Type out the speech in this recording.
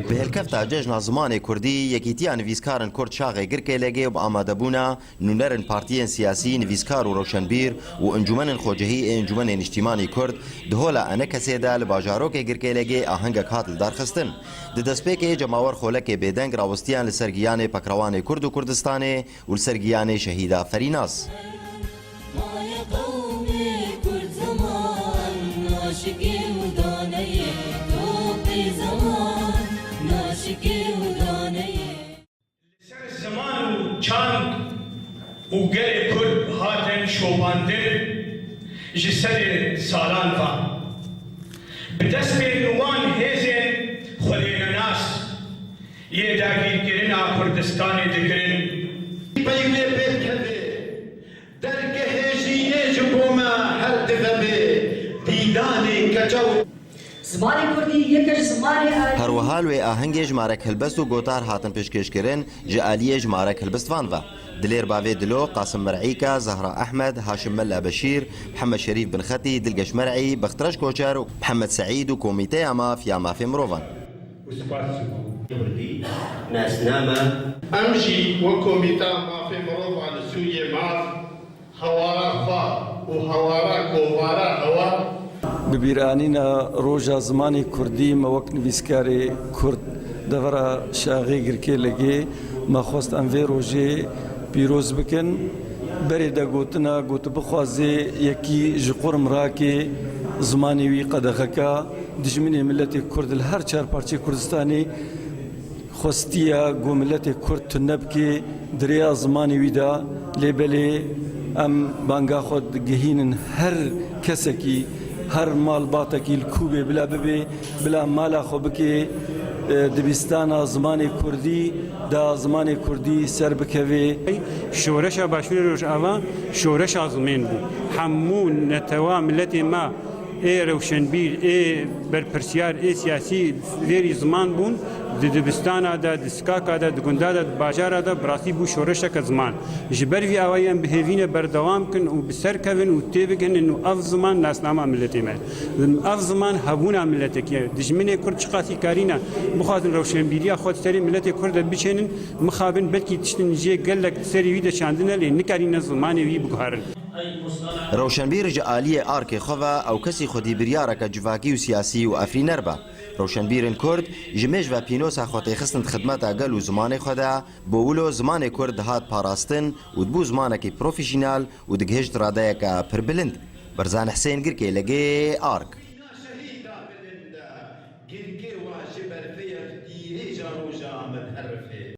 بهلكفتا جژنا زمانی کردی یکیتیا نویسکارن کرد شاغی گرکه لگه و آماده بونا نونرن پارتیین سیاسی نویسکار و روشنبیر و انجمن خوجهی انجمن اجتماعی کرد دهولا انه کسی دا لباجاروک گرکه لگه آهنگ کاتل درخستن د دسپیک جماور خولک بیدنگ راوستیان لسرگیان پکروان کرد و کردستان و لسرگیان شهیدا فریناس چند و گل کرد هاتن شوباندن جسد سالان فا بدست نوان هیزن خلین ناس یه داگیر کرن کردستان دکرن پیوه بید کرده درک هیزینه جبوما هر دفبه دیدان کجو زمانی کردی یکش زمانی هروها لوی آهنگ جماره کلبست و گوتار هاتن پیشکش کرن جعالی جماره کلبست وان و دلیر باوی دلو قاسم مرعیکا زهرا احمد هاشم ملا بشیر محمد شریف بن خطی دلگش مرعی بخترش کوچر و محمد سعید و کمیته اما فی مافی مروان امشي وكوميتا ما في مروان سوية ماف خوارا خوا وهوارا كوفارا هوا ببیرانینا روژا زمانی کردی موک نویسکاری کرد دورا شاغی گرکی لگی ما خواست انوی روژه پیروز بکن بری دا گوتنا گوت بخوازی یکی جقرم راکی زمانی وی قدغکا دجمنی ملت کرد هر چار پارچه کردستانی خواستیا گو ملت کرد تنبکی دریا زمانی وی دا لیبلی ام بانگا خود گهینن هر کسکی هر مال باتکی الکوبه بلا ببی بلا مالا خوبکی دبستان زمان کردی دا زمان کردی سر بکوی شورش باشور روش آوا شورش آزمین بو همون نتوا ملت ما ای روشنبیر ای برپرسیار ای سیاسی ویری زمان بون دبستان دا دسکاکا دا دگندا دا باجارا دا براسی بو شورشک زمان جبر وی آوایان بهوین بردوام کن و بسر کن و تیبگن انو اف زمان ناسنامه ملتی من اف زمان هبونا ملتی که دجمنه کرد چقاسی کارینا بخوادن روشنبیریا خود سری ملتی کرد بچینن مخابن بلکی تشتن جه گلک سری وی دا شاندنه لی نکارین زمانی وی بگهارن روشنبیر جعالی آرک خوا او کسی خودی بریارک جواکی و سیاسی و افرینر با روشنبیرن کرد جمج و پینوس خواهی خستند خدمت اگل و زمان خدا بولو زمان کرد هات پاراستن و دبو زمانکی پروفیشنال و دگهشت راده که پر بلند برزان حسین گرکی لگه آرک